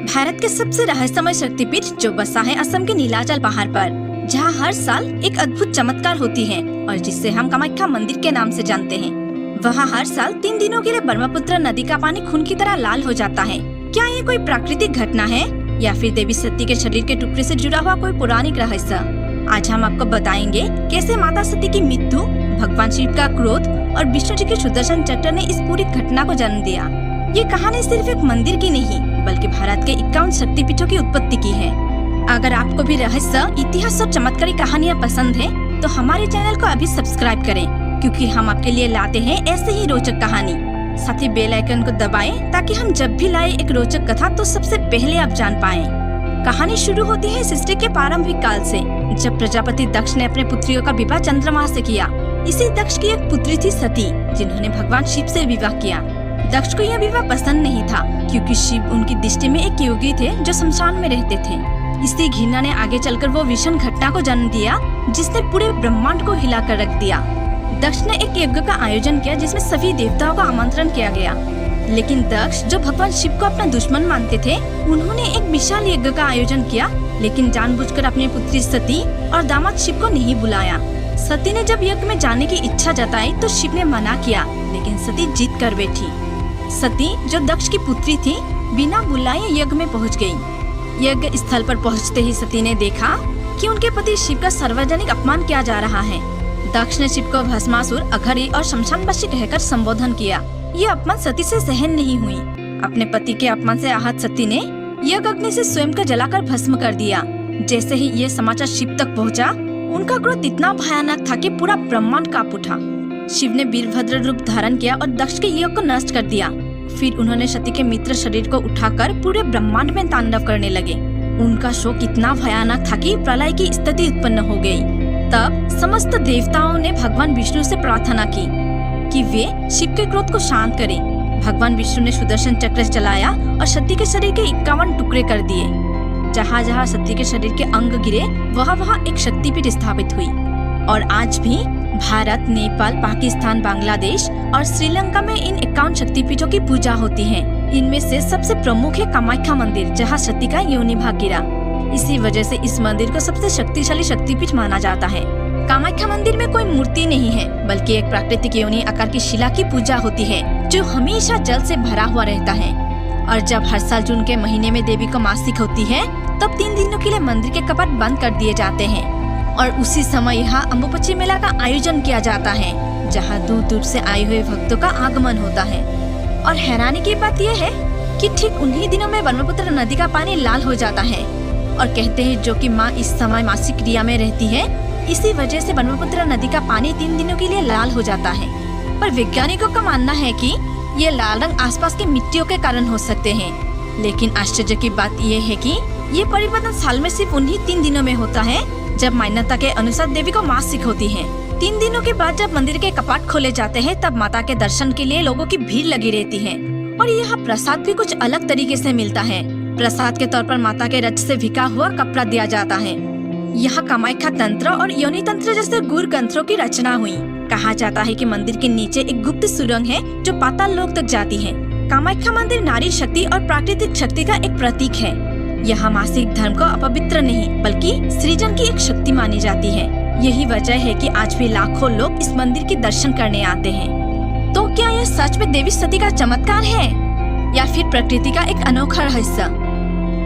भारत के सबसे रहस्यमय शक्तिपीठ जो बसा है असम के नीलाचल पहाड़ पर, जहां हर साल एक अद्भुत चमत्कार होती है और जिसे हम कामाख्या मंदिर के नाम से जानते हैं। वहां हर साल 3 दिनों के लिए ब्रह्मपुत्र नदी का पानी खून की तरह लाल हो जाता है। क्या ये कोई प्राकृतिक घटना है या फिर देवी सती के शरीर के टुकड़े से जुड़ा हुआ कोई पौराणिक रहस्य? आज हम आपको बताएंगे कैसे माता सती की मृत्यु, भगवान शिव का क्रोध और विष्णु जी के सुदर्शन चक्र ने इस पूरी घटना को जन्म दिया। ये कहानी सिर्फ एक मंदिर की नहीं बल्कि भारत के 51 शक्तिपीठों की उत्पत्ति की है। अगर आपको भी रहस्य, इतिहास और चमत्कारी कहानियाँ पसंद है तो हमारे चैनल को अभी सब्सक्राइब करें, क्योंकि हम आपके लिए लाते हैं ऐसे ही रोचक कहानी। साथ ही बेल आइकन को दबाएं ताकि हम जब भी लाए एक रोचक कथा तो सबसे पहले आप जान पाएं। कहानी शुरू होती है सृष्टि के प्रारंभिक काल से, जब प्रजापति दक्ष ने अपने पुत्रियों का विवाह चंद्रमा से किया। इसी दक्ष की एक पुत्री थी सती, जिन्होंने भगवान शिव से विवाह किया। दक्ष को यह विवाह पसंद नहीं था, क्योंकि शिव उनकी दृष्टि में एक योगी थे जो शमशान में रहते थे। इसी घृणा ने आगे चलकर वो भीषण घटना को जन्म दिया, जिसने पूरे ब्रह्मांड को हिला कर रख दिया। दक्ष ने एक यज्ञ का आयोजन किया जिसमें सभी देवताओं का आमंत्रण किया गया, लेकिन दक्ष जो भगवान शिव को अपना दुश्मन मानते थे, उन्होंने एक विशाल यज्ञ का आयोजन किया, लेकिन जानबूझकर अपनी पुत्री सती और दामाद शिव को नहीं बुलाया। सती ने जब यज्ञ में जाने की इच्छा जताई तो शिव ने मना किया, लेकिन सती जीत कर बैठी। सती जो दक्ष की पुत्री थी, बिना बुलाए यज्ञ में पहुंच गई। यज्ञ स्थल पर पहुंचते ही सती ने देखा कि उनके पति शिव का सार्वजनिक अपमान किया जा रहा है। दक्ष ने शिव को भस्मासुर, अघरी और शमशानवासी कहकर संबोधन किया। ये अपमान सती से सहन नहीं हुई। अपने पति के अपमान से आहत सती ने यज्ञ अग्नि से स्वयं को जलाकर भस्म कर दिया। जैसे ही ये समाचार शिव तक पहुंचा, उनका क्रोध इतना भयानक था कि पूरा ब्रह्मांड कांप उठा। शिव ने वीरभद्र रूप धारण किया और दक्ष के यज्ञ को नष्ट कर दिया। फिर उन्होंने सती के मित्र शरीर को उठाकर पूरे ब्रह्मांड में तांडव करने लगे। उनका शोक इतना भयानक था कि प्रलय की स्थिति उत्पन्न हो गई। तब समस्त देवताओं ने भगवान विष्णु से प्रार्थना की कि वे शिव के क्रोध को शांत करें। भगवान विष्णु ने सुदर्शन चक्र चलाया और सती के शरीर के 51 टुकड़े कर दिए। जहाँ जहाँ सती के शरीर के अंग गिरे, वहाँ एक शक्तिपीठ स्थापित हुई। और आज भी भारत, नेपाल, पाकिस्तान, बांग्लादेश और श्रीलंका में इन 51 शक्तिपीठों की पूजा होती है। इनमें से सबसे प्रमुख है कामाख्या मंदिर, जहाँ सती का योनि भाग गिरा। इसी वजह से इस मंदिर को सबसे शक्तिशाली शक्तिपीठ माना जाता है। कामाख्या मंदिर में कोई मूर्ति नहीं है, बल्कि एक प्राकृतिक योनि आकार की शिला की पूजा होती है, जो हमेशा जल से भरा हुआ रहता है। और जब हर साल जून के महीने में देवी को मासिक होती है, तब 3 दिनों के लिए मंदिर के कपाट बंद कर दिए जाते हैं। और उसी समय यहाँ अम्बुपची मेला का आयोजन किया जाता है, जहाँ दूर दूर से आए हुए भक्तों का आगमन होता है। और हैरानी की बात यह है कि ठीक उन्हीं दिनों में ब्रह्मपुत्र नदी का पानी लाल हो जाता है। और कहते हैं जो कि माँ इस समय मासिक क्रिया में रहती है, इसी वजह से ब्रह्मपुत्र नदी का पानी 3 दिनों के लिए लाल हो जाता है। पर वैज्ञानिकों का मानना है कि ये लाल रंग आसपास की मिट्टियों के कारण हो सकते हैं। लेकिन आश्चर्य की बात यह है कि ये परिवर्तन साल में सिर्फ उन्हीं 3 दिनों में होता है, जब मान्यता के अनुसार देवी को मासिक होती है। 3 दिनों के बाद जब मंदिर के कपाट खोले जाते हैं, तब माता के दर्शन के लिए लोगों की भीड़ लगी रहती है। और यहाँ प्रसाद भी कुछ अलग तरीके से मिलता है। प्रसाद के तौर पर माता के रज से भिका हुआ कपड़ा दिया जाता है। यहाँ कामाख्या तंत्र और योनि तंत्र जैसे गूढ़ ग्रंथों की रचना हुई। कहा जाता है कि मंदिर के नीचे एक गुप्त सुरंग है जो पाताल लोक तक जाती है। कामाख्या मंदिर नारी शक्ति और प्राकृतिक शक्ति का एक प्रतीक है। यहाँ मासिक धर्म को अपवित्र नहीं बल्कि सृजन की एक शक्ति मानी जाती है। यही वजह है कि आज भी लाखों लोग इस मंदिर के दर्शन करने आते हैं। तो क्या यह सच में देवी सती का चमत्कार है या फिर प्रकृति का एक अनोखा रहस्य?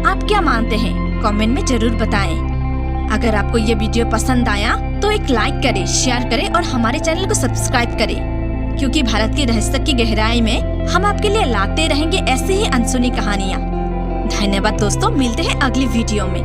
आप क्या मानते हैं? कमेंट में जरूर बताएं। अगर आपको ये वीडियो पसंद आया तो एक लाइक करें, शेयर करें और हमारे चैनल को सब्सक्राइब करें, क्योंकि भारत के रहस्य की गहराई में हम आपके लिए लाते रहेंगे ऐसे ही अनसुनी कहानियाँ। धन्यवाद दोस्तों, मिलते हैं अगली वीडियो में।